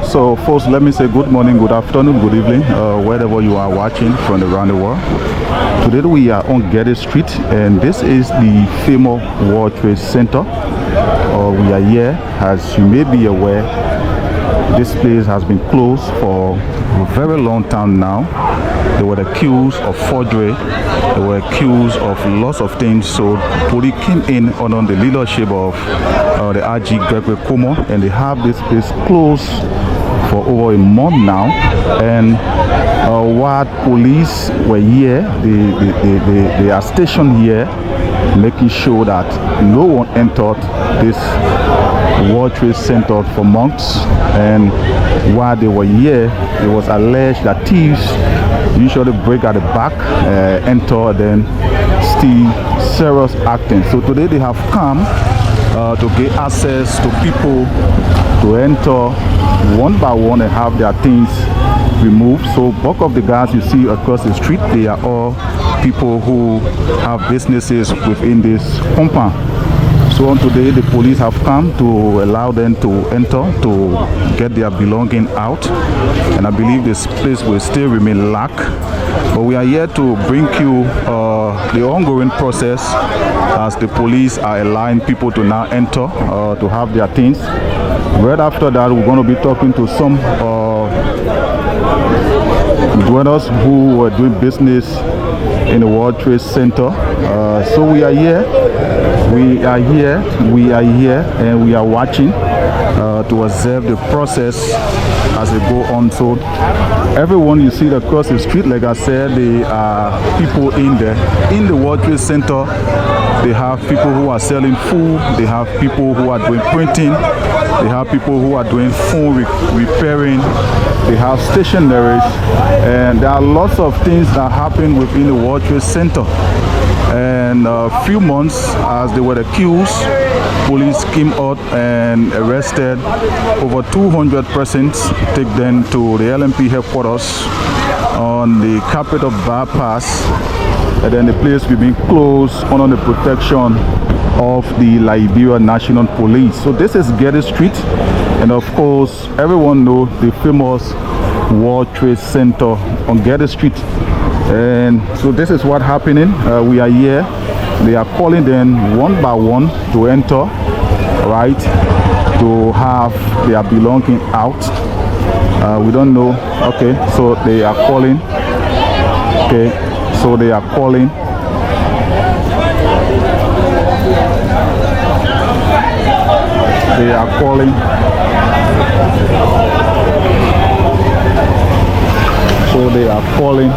So folks, let me say good morning, good afternoon, good evening, wherever you are watching from around the world. Today we are on Getty Street, and this is the famous World Trade Center. We are here, as you may be aware. This place has been closed for a very long time now. They were accused of forgery. They were accused of lots of things. So police came in under the leadership of the RG Gregory Como, and they have this place closed for over a month now. And while police were here, they are stationed here, making sure that no one entered this World Trade Center for months. And while they were here, it was alleged that thieves usually break at the back, enter, then steal serious acting. So today they have come to get access to people to enter one by one and have their things removed. So bulk of the guys you see across the street, they are all people who have businesses within this compound. So on today, the police have come to allow them to enter, to get their belongings out. And I believe this place will still remain locked. But we are here to bring you the ongoing process as the police are allowing people to now enter, to have their things. Right after that, we're going to be talking to some dwellers who were doing business in the World Trade Center. So we are here, and we are watching to observe the process as they go on. So everyone you see across the street, like I said, there are people in there. In the World Trade Center, they have people who are selling food, they have people who are doing printing, they have people who are doing phone repairing, they have stationaries, and there are lots of things that happen within the World Trade Center. And a few months as they were accused, police came out and arrested over 200 persons, take them to the LNP headquarters on the Capitol bypass, and then the place will be closed under the protection of the Liberia National Police. So this is Getty Street, and of course everyone knows the famous World Trade Center on Getty Street. And so this is what happening. We are here. They are calling them one by one to enter, right, to have their belonging out. We don't know. Okay, so they are calling. Okay, so they are calling. They are calling. So they are calling.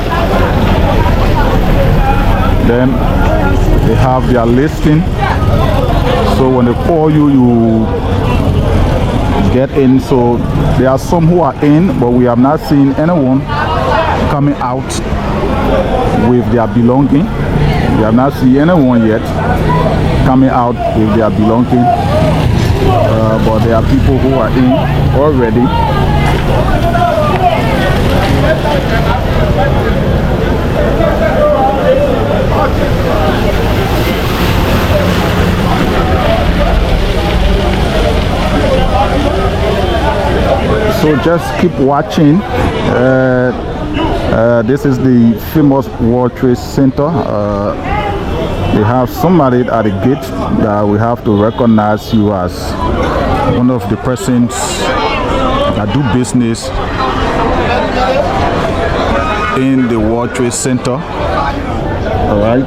Then they have their listing. So when they call you, you get in. So there are some who are in, but we have not seen anyone coming out with their belonging. We have not seen anyone yet coming out with their belonging. But there are people who are in already. So just keep watching. This is the famous World Trade Center. They have somebody at the gate that we have to recognize you as one of the persons that do business in the World Trade Center. All right.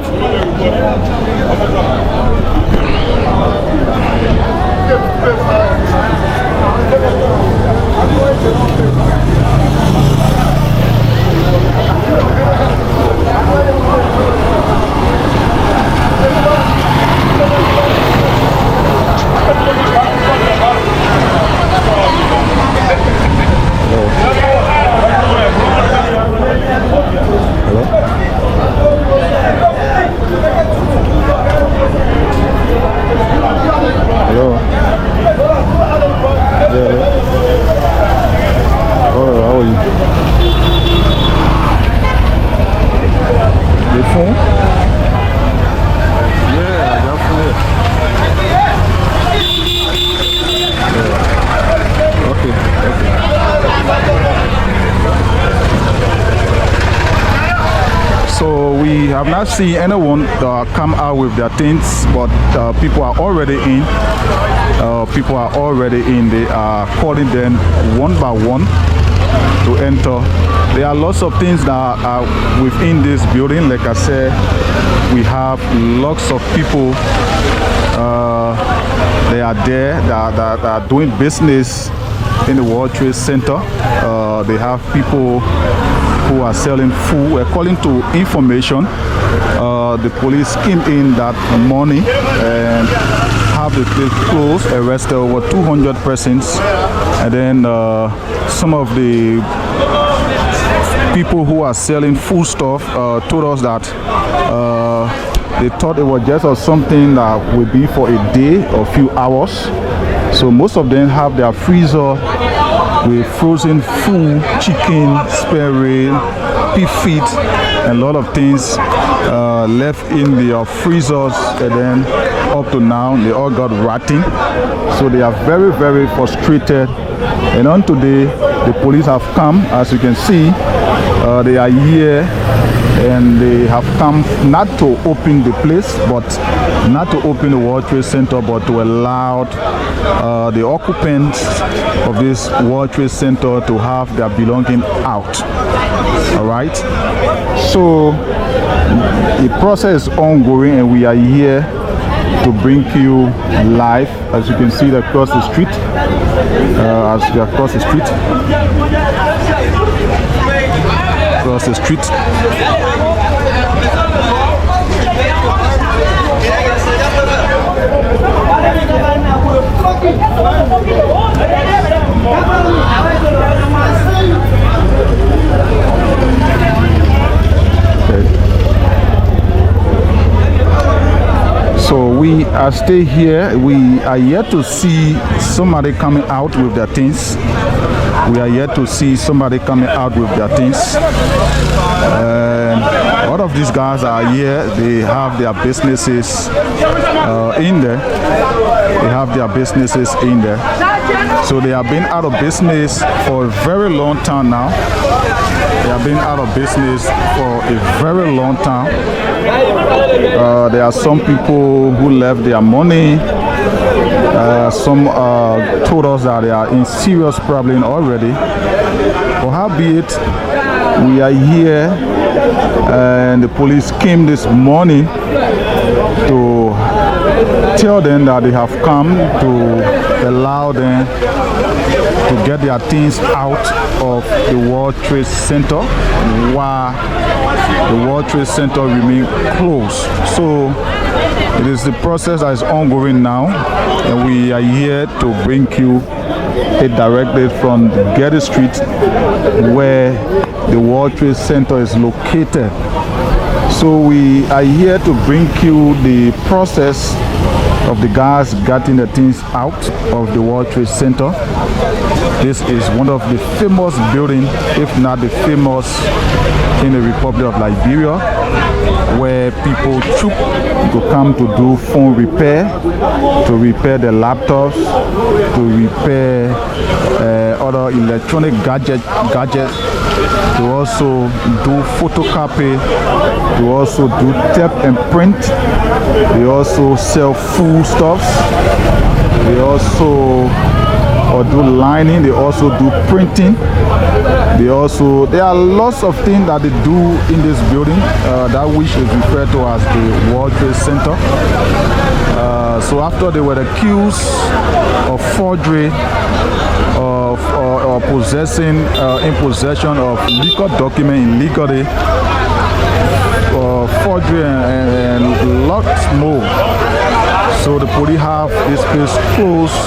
Hello? we have not seen anyone come out with their things, but people are already in. People are already in. They are calling them one by one to enter. There are lots of things that are within this building. Like I said, we have lots of people. They are there that are doing business in the World Trade Center. They have people who are selling food. According to information, the police came in that morning and have the place closed, arrested over 200 persons, and then some of the people who are selling food stuff told us that they thought it was just something that would be for a day or a few hours. So most of them have their freezer with frozen food, chicken, spare rib, pig feet, and a lot of things left in their freezers, and then up to now they all got rotting. So they are very, very frustrated. And on today, the police have come, as you can see. They are here and they have come not to open the place, but not to open the World Trade Center, but to allow the occupants of this World Trade Center to have their belongings out. All right, so the process is ongoing and we are here to bring you live. As you can see, across the street, across the street. So we are stay here. We are yet to see somebody coming out with their things. We are yet to see somebody coming out with their things. A lot of these guys are here. They have their businesses in there. They have their businesses in there. So they have been out of business for a very long time now. They have been out of business for a very long time. There are some people who left their money. Some told us that they are in serious problem already. But howbeit, we are here, and the police came this morning to tell them that they have come to allow them to get their things out of the World Trade Center while the World Trade Center remains closed. So it is the process that is ongoing now, and we are here to bring you it directly from Getty Street, where the World Trade Center is located. So we are here to bring you the process of the guys getting the things out of the World Trade Center. This is one of the famous buildings, if not the famous, in the Republic of Liberia, where people to come to do phone repair, to repair the laptops, to repair other electronic gadgets, to also do photocopy, to also do tape and print. They also sell foodstuffs. They also do lining. They also do printing. There are lots of things that they do in this building, that which is referred to as the World Trade Center. So after they were accused of forgery, of possessing, in possession of legal document illegally, forgery and lots more. So the police have this place closed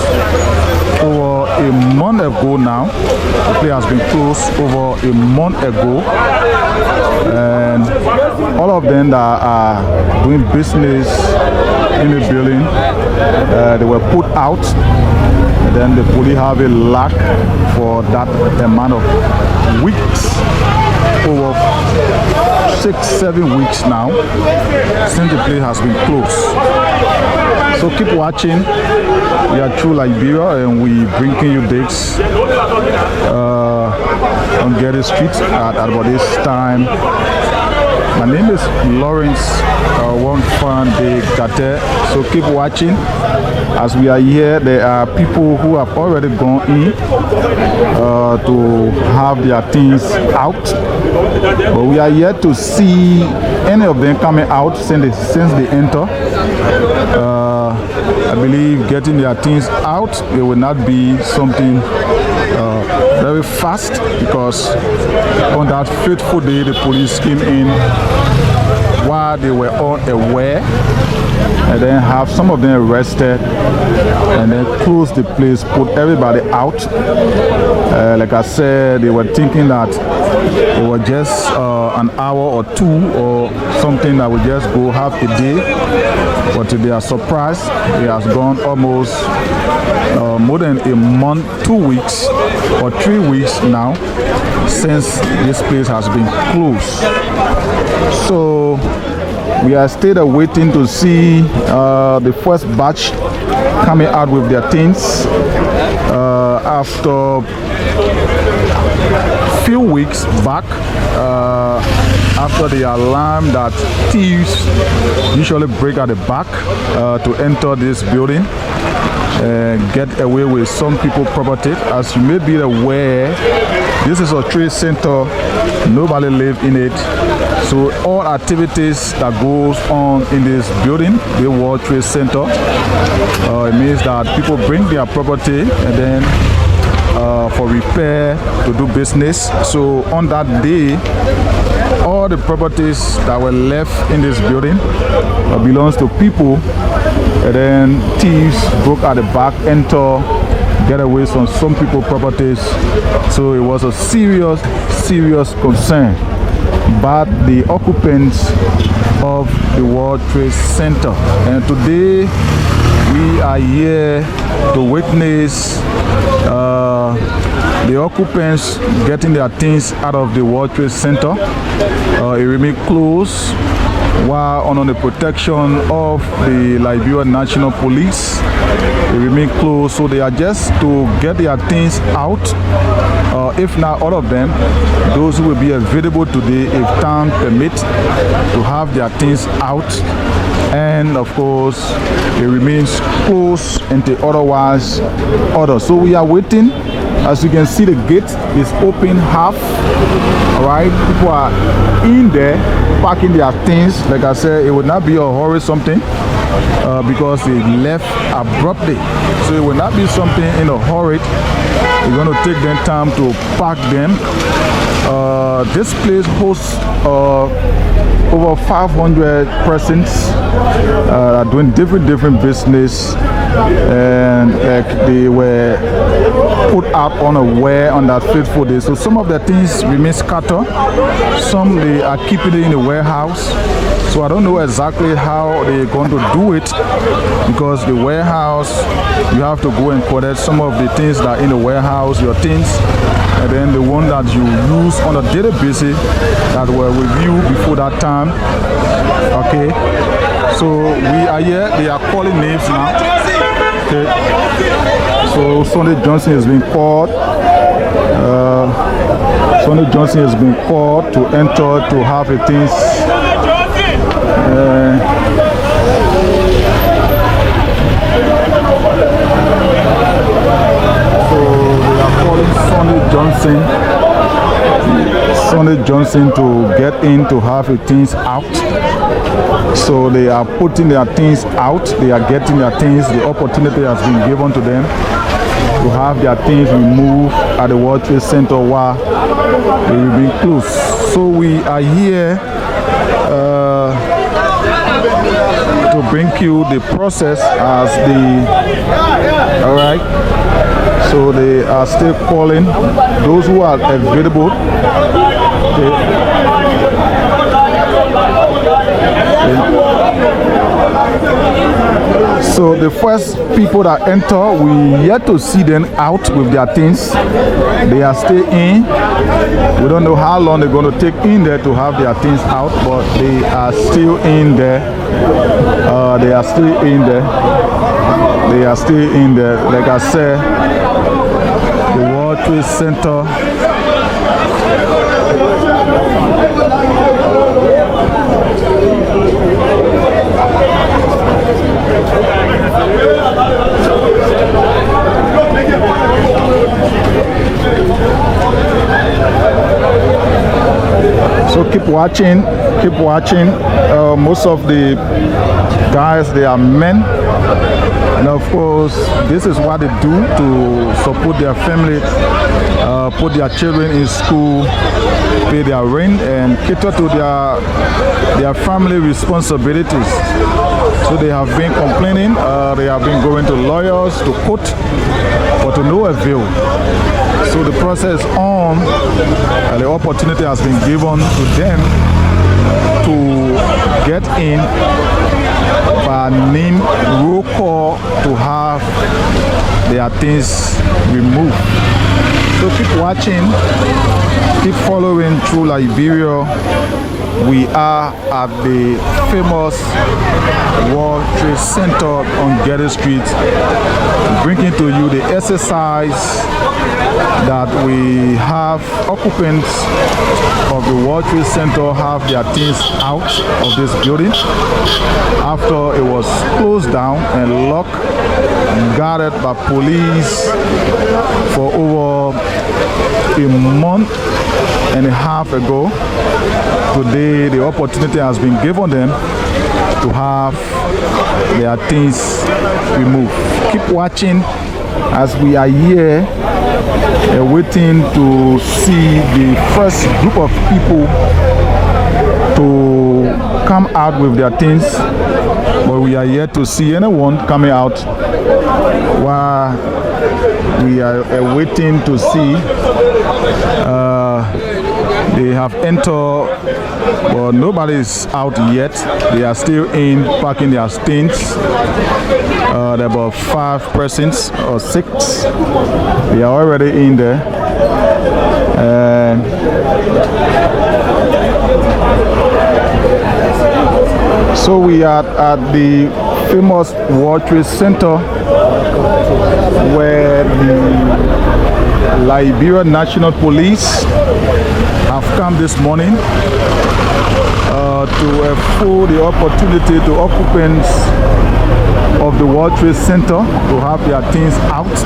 over a month ago now. The place has been closed over a month ago, and all of them that are doing business in the building, they were put out. And then the police have a lock for that amount of weeks, over 6-7 weeks now, since the place has been closed. So keep watching. We are TrueLiberia, and we bringing you this on Getty Street at about this time My name is Lawrence One Fan de Gate. So keep watching. As we are here, there are people who have already gone in to have their things out. But we are yet to see any of them coming out since they enter. I believe getting their things out, it will not be something very fast, because on that fateful day the police came in while they were unaware, and then have some of them arrested and then close the place, put everybody out. Like I said, they were thinking that it was just an hour or two or something that would just go half a day, but to their surprise, it has gone almost more than a month, 2 weeks or 3 weeks now since this place has been closed. So we are still waiting to see the first batch coming out with their things after few weeks back, after the alarm that thieves usually break at the back to enter this building and get away with some people's property. As you may be aware, this is a trade center, nobody lives in it. So all activities that goes on in this building, the World Trade Center, it means that people bring their property and then for repair to do business. So on that day, all the properties that were left in this building belongs to people, and then thieves broke at the back, enter, get away from some people's properties. So it was a serious concern. But the occupants of the World Trade Center, and today we are here to witness the occupants getting their things out of the World Trade Center. It remains closed while under the protection of the Liberia National Police. It remains closed, so they are just to get their things out. If not all of them, those who will be available today, if time permits, to have their things out. And of course, it remains closed until otherwise ordered. So we are waiting. As you can see, the gate is open half. All right, people are in there packing their things. Like I said, it would not be a hurry something because they left abruptly. So it will not be something in a hurry. We're going to take them time to pack them. This place hosts over 500 persons doing different business, and they were put out unaware on that fateful day. So some of the things remain scattered, some they are keeping it in the warehouse. So I don't know exactly how they're going to do it, because the warehouse, you have to go and collect some of the things that are in the warehouse, your things, and then the one that you use on a daily basis that were with you before that time. Okay, so we are here, they are calling names now. Okay, so Sunday Johnson has been called. Sunday Johnson has been called to enter to have the things. So they are calling Sunday Johnson to get in to have the things out. So they are putting their things out. They are getting their things. The opportunity has been given to them to have their things removed at the World Trade Center while they will be closed. So we are here to bring you the process as the, all right, so they are still calling those who are available. So the first people that enter, we yet to see them out with their things. They are still in. We don't know how long they're going to take in there to have their things out, but they are still in there. They are still in there. They are still in there. Like I said, the World Trade Center. watching, keep watching. Most of the guys, they are men, and of course this is what they do to support their family, put their children in school, pay their rent, and cater to their family responsibilities. So they have been complaining, they have been going to lawyers, to court, but to no avail. So the process on, the opportunity has been given to them to get in by name roll call to have their things removed. So keep watching, keep following TrueLiberia. We are at the famous World Trade Center on Getty Street, bringing to you the exercise that we have. Occupants of the World Trade Center have their things out of this building after it was closed down and locked, guarded by police for over a month and a half ago. Today the opportunity has been given them to have their things removed. Keep watching as we are here waiting to see the first group of people to come out with their things, but we are yet to see anyone coming out while we are waiting to see. They have entered, but nobody is out yet. They are still in, packing their things. There are about 5 persons or 6. They are already in there. So we are at the famous World Trade Center where the Liberia National Police have come this morning to afford the opportunity to occupants of the World Trade Center to have their things out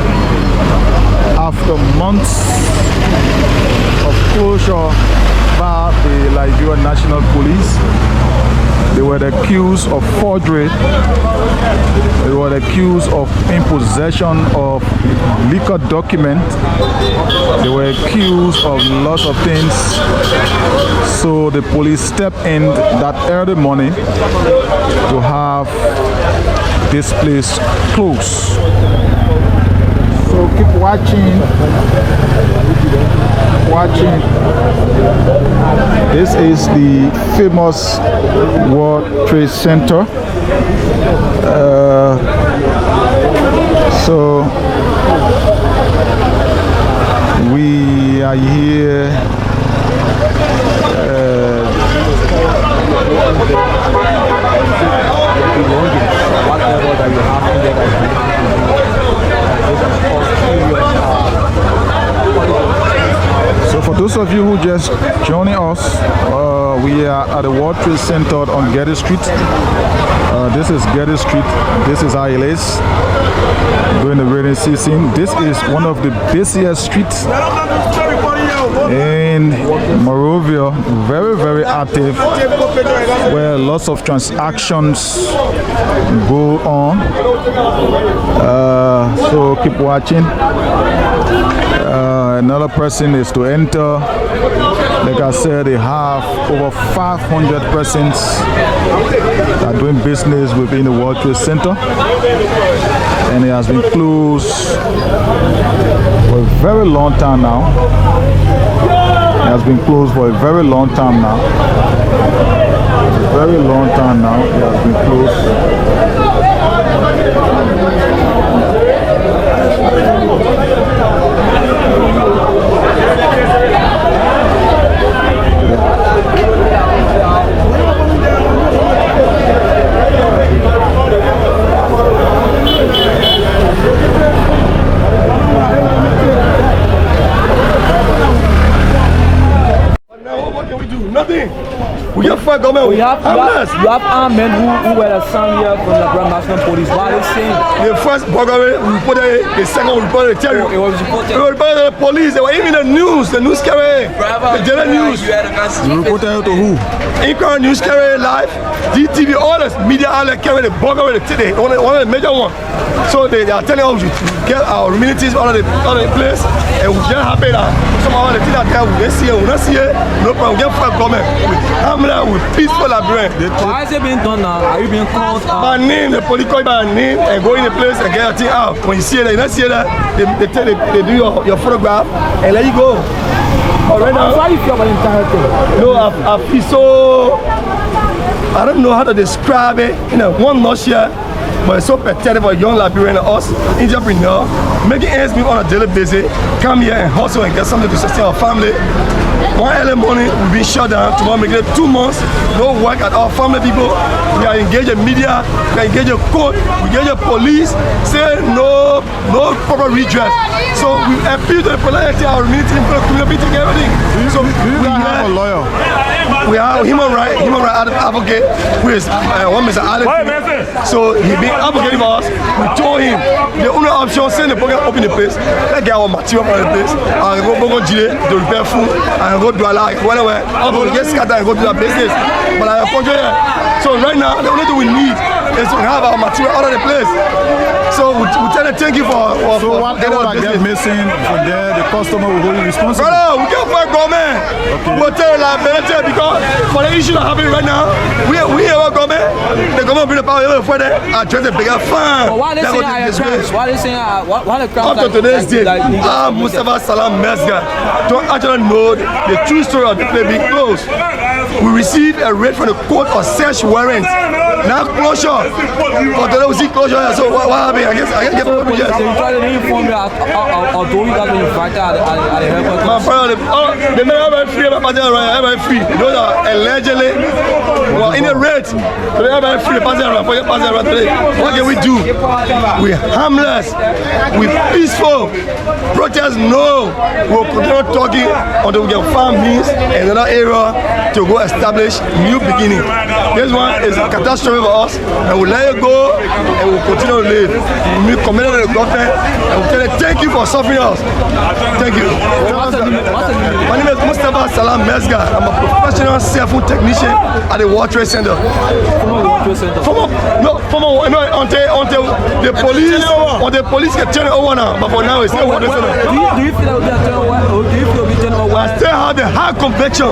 after months of closure by the Liberia National Police. They were accused of forgery. They were accused of impossession of liquor document. They were accused of lots of things. So the police stepped in that early morning to have this place closed. So keep watching. This is the famous World Trade Center. So we are here. So for those of you who just joining us, we are at the World Trade Center on Getty Street. This is Getty Street. This is how it is during the rainy season. This is one of the busiest streets in Monrovia. Very, very active, where lots of transactions go on. So keep watching. Another person is to enter. Like I said, they have over 500 persons that are doing business within the World Trade Center, and it has been closed for a very long time now. It has been closed for a very long time now. A very long time now. It has been closed. What can we do? Nothing. We get fucked government. You have armed men who were assigned here from the Grand National Police. Why are they saying the first burglary we reported, the second we reported the terror. it was reported? We reported to the police. They were even the news carrier, the daily news. You reported to who? Inquiry News carrier live, DTV, all the media outlets carry the burglary today. One of the major ones. So they are telling us to get our amenities out of the place, and we just happy that some of the things that we see it, we don't see it, no problem. We get fucked government. We peaceful Liberian. Why is it being done now? Are you being called? By name, the police call you by name and go in the place and get your thing out. When you see it, you don't see it, they do your photograph and let you go. Right now, How do you feel about the entire thing? no, I feel so. I don't know how to describe it. You know, one not here, but it's so pathetic for a young Liberian like us, entrepreneur, making ends meet on a daily basis, come here and hustle and get something to sustain our family. One early morning, we've been shut down. Tomorrow, make it 2 months, no work at all. Family people, we are engaged in media, we are engaged in court, we engage in police, say no proper redress. So we appeal to the polity, our community, everything. So we have a lawyer. We have human right advocate, who is one Mr. LNP. So he been advocating for us. We told him the only option, send the program open the place, let's get our material from the place, and go Gile to repair food, and go do a lot, whatever, or get scattered and go do that business. But I apologize. So right now, the only thing we need is to have our material out of the place. So we tell them thank you for whatever that get missing from there, the customer will hold you responsible. Brother, we can't fight government. Okay. We'll tell Liberia because for the issue that happening right now, we hear about government. The government bring the power for them address the bigger fund. But why are they saying higher crimes? Why are they saying why the crimes? Up to today's day, Mustafa Salam Mesga don't actually know the true story of the play being closed. We received a raid from the court for search warrant. Now closure. For today we see closure. So what happened? I guess get the You try to inform me although you guys been invited at the airport. my brother, they may have free everybody free. Those are allegedly in a raid. So they have free passing around today. What can we do? We're harmless. We're peaceful. Protest no. We'll continue talking until we can find means in another area to go establish new beginning. This one is a catastrophe for us, and we'll let it go and we'll continue to live. We committed to the government and we'll tell them thank you for suffering us. Thank you. My name is Mustafa Salam Mesga. I'm a professional cell phone technician at the World Trade Center. Until the police can turn it over now, but for now it's still World Trade Center. Do you feel that we are turning over? Or do you feel we turn over? I still have the high conviction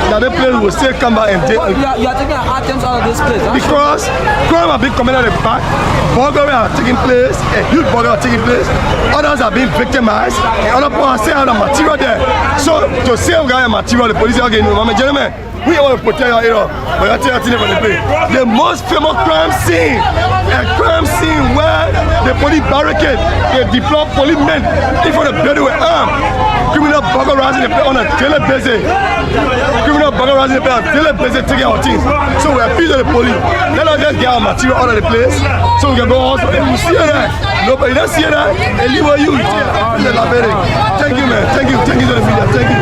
that the place will still come back and take You are taking items out of this place, huh? because crime have been committed at the back, burglary are taking place, a huge burglary are taking place, others are being victimized, and other people are still have the material there. So to save guy material, the police are getting gentlemen, we want to protect our area, but I tell you from the place. The most famous crime scene, a crime scene where the police barricade, they deploy policemen in front of the building with arms. Criminal burglarizing the place on a daily basis. Criminal burglarizing the place on a daily basis, taking our things. So we appeal to the police. Let us just get our material out of the place so we can go hospital. If you see that, nobody don't see that, and leave you. Thank you, man. Thank you to the media. Thank you.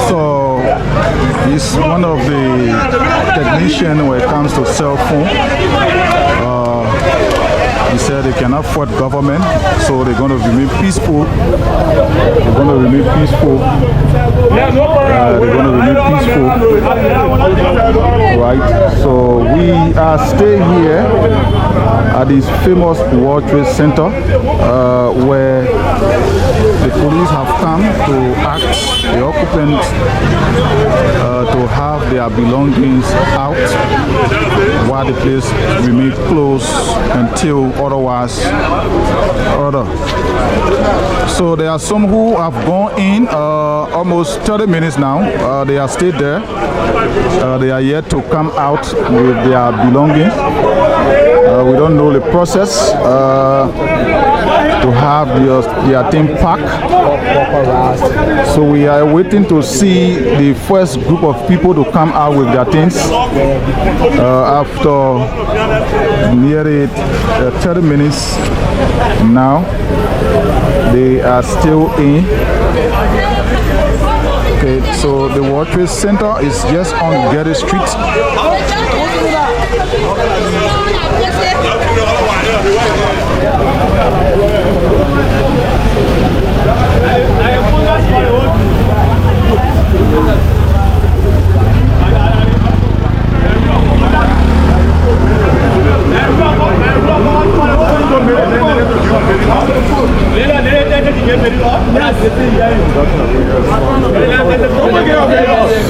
So he's one of the technicians when it comes to cell phone. He said they cannot fight government, so they're going to remain peaceful. They're going to remain peaceful. They're going to remain peaceful. Right. So we are staying here at this famous World Trade Center, where the police have come to ask the occupants to have their belongings out while the place remains closed until otherwise order. So there are some who have gone in almost 30 minutes now. They are still there. They are yet to come out with their belongings. We don't know the process to have their thing packed. So we are waiting to see the first group of people to come out with their things after nearly 30 minutes now. They are still in. Okay, so the World Trade Center is just on Getty Street.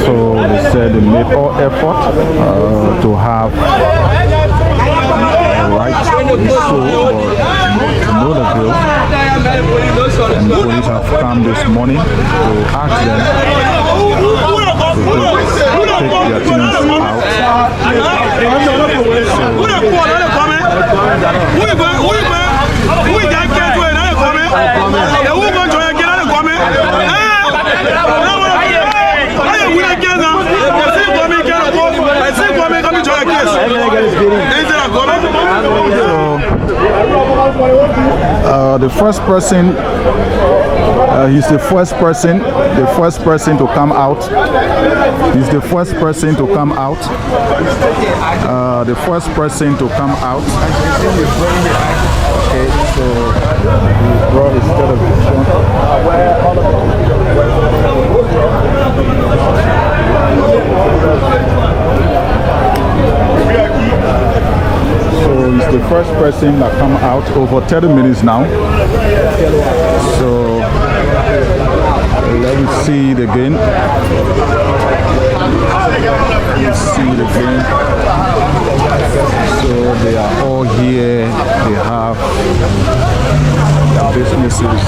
So they said they made all effort to have the right to be sold, but know the bill. And the police have come this morning to ask them to take their things out. The first person, he's the first person to come out. He's the first person to come out. The first person to come out. Okay, so he brought his television. So he's the first person that come out over 30 minutes now. So let me see it again. Let's see it again. So they are all here. They have their businesses.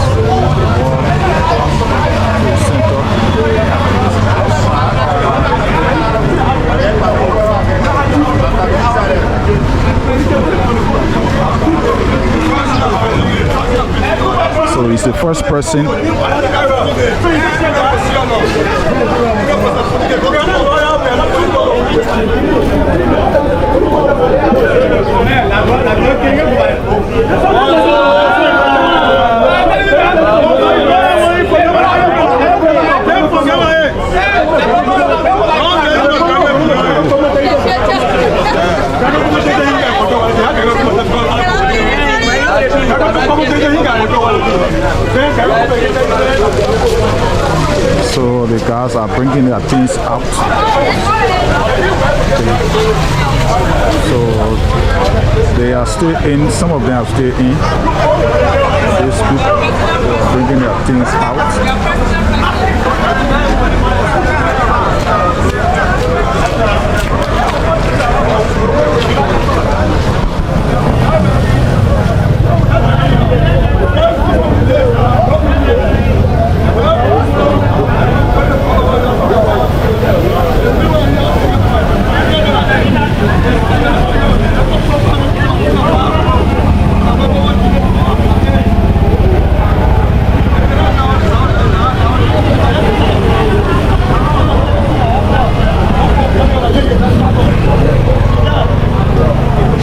So he's the first person. So the guys are bringing their things out. So they are still in. Some of them are still in. These people are bringing their things out.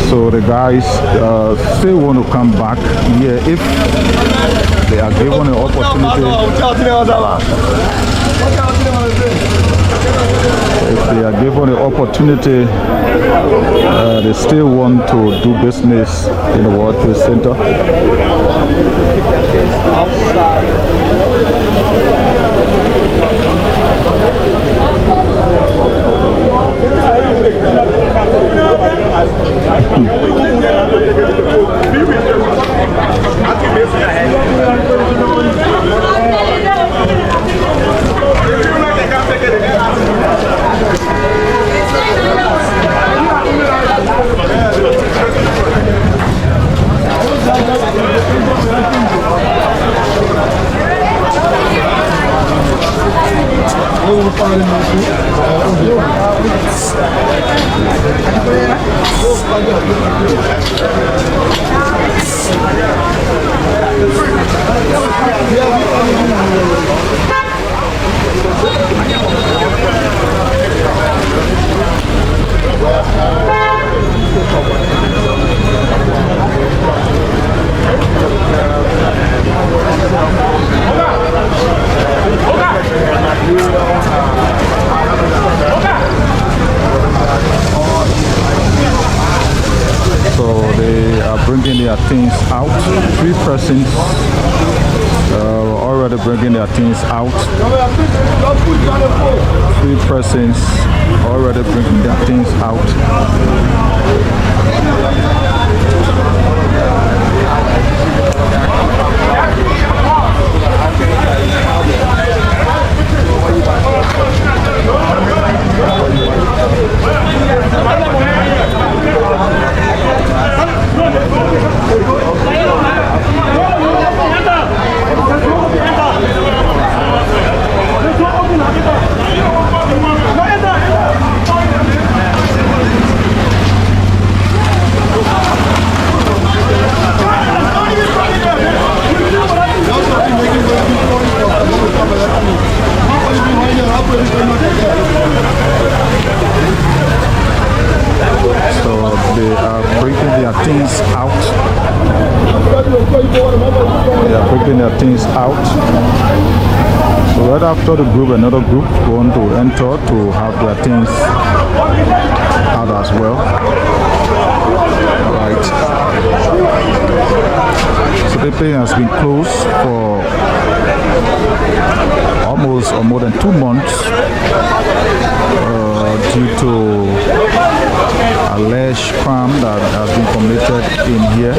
So the guys still want to come back here if they are given an opportunity. If they are given an opportunity, they still want to do business in the World Trade Center. Okay. bringing their things out. 3 persons already bringing their things out. So they are bringing their things out. They are bringing their things out. So right after the group, another group going to enter to have their things out as well. Alright. So the place has been closed for almost or more than 2 months due to alleged crime that has been committed in here.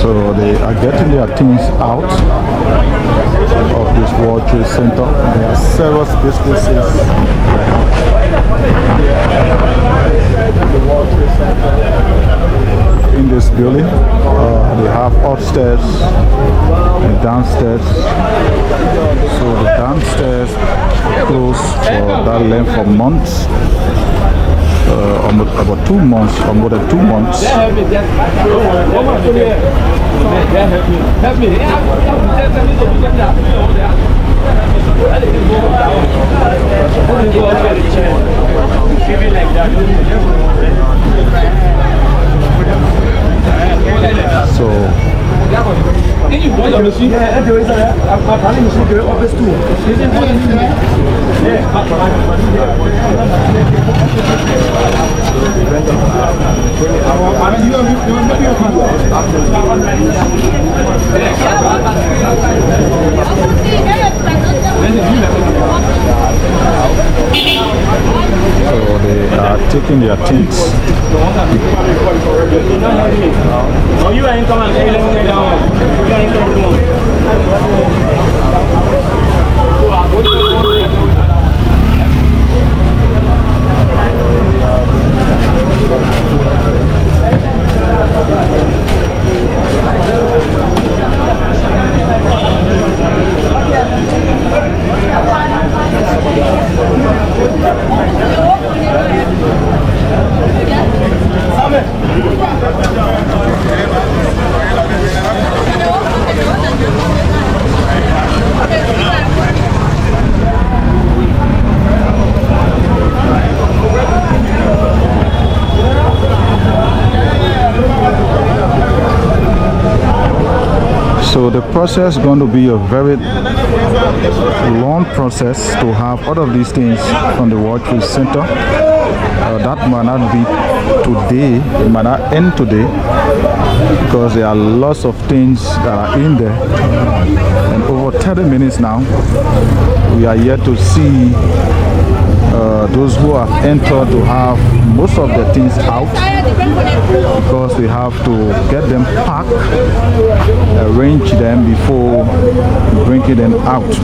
So they are getting their things out of this World Trade Center. There are several businesses in this building. They have upstairs and downstairs. So the downstairs closed for that length of months. Almost about 2 months, or more than 2 months. So they are taking their things. Oh, you ain't coming. You ain't coming. So the process is going to be a very long process to have all of these things from the World Trade Center. That might not be today, it might not end today, because there are lots of things that are in there. And over 30 minutes now, we are yet to see those who have entered to have most of the things out, because they have to get them packed, arrange them before bringing them out.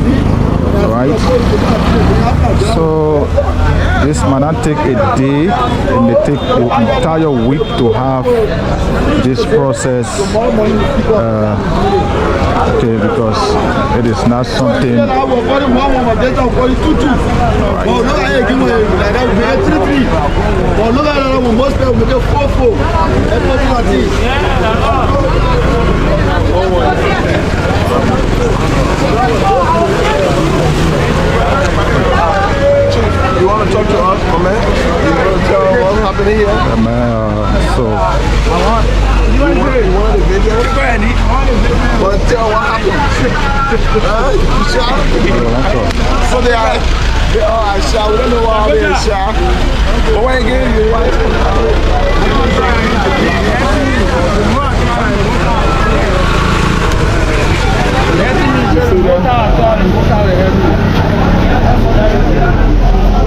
Right? So this might not take a day, it may take the entire week to have this process. Okay, because it is not something. You want to talk to us, my man? You want to tell what's happening here? So You want the video? Want to tell what happened? You shot? So they are shot. We don't know why they're shot. But we ain't getting you right.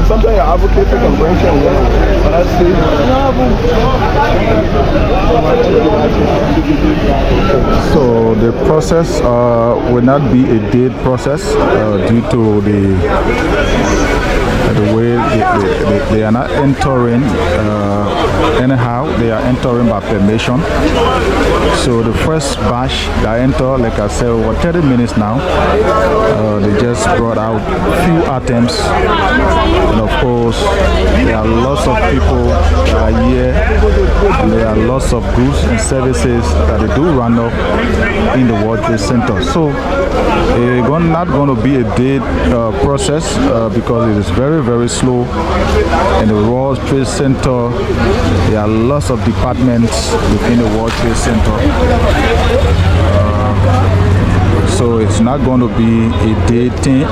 Sometimes your advocate can bring you but I see. So the process will not be a dead process due to the way they are not entering anyhow. They are entering by permission. So the first batch that enter, like I said, over 30 minutes now, they just brought out few items, and of course there are lots of people that are here, and there are lots of goods and services that they do run up in the World Trade Center. So it's not going to be a dead process because it is very slow. In the World Trade Center, there are lots of departments within the World Trade Center. So it's not going to be a day thing.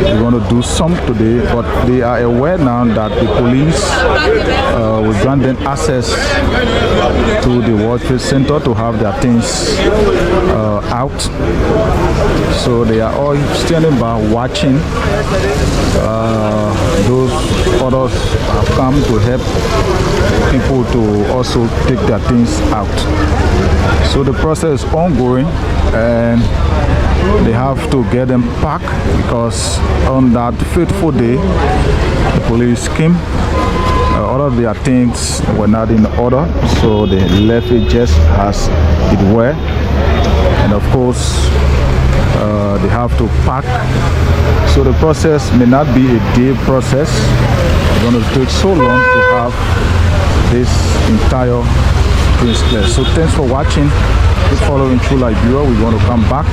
We're going to do some today, but they are aware now that the police will grant them access to the World Trade Center to have their things out. So they are all standing by watching. Those others have come to help people to also take their things out. So the process is ongoing, and they have to get them packed, because on that fateful day the police came, all of their things were not in order, so they left it just as it were. And of course they have to pack. So the process may not be a day process. It's going to take so long to have this entire place clear. So thanks for watching. Keep following TrueLiberia. We're going to come back.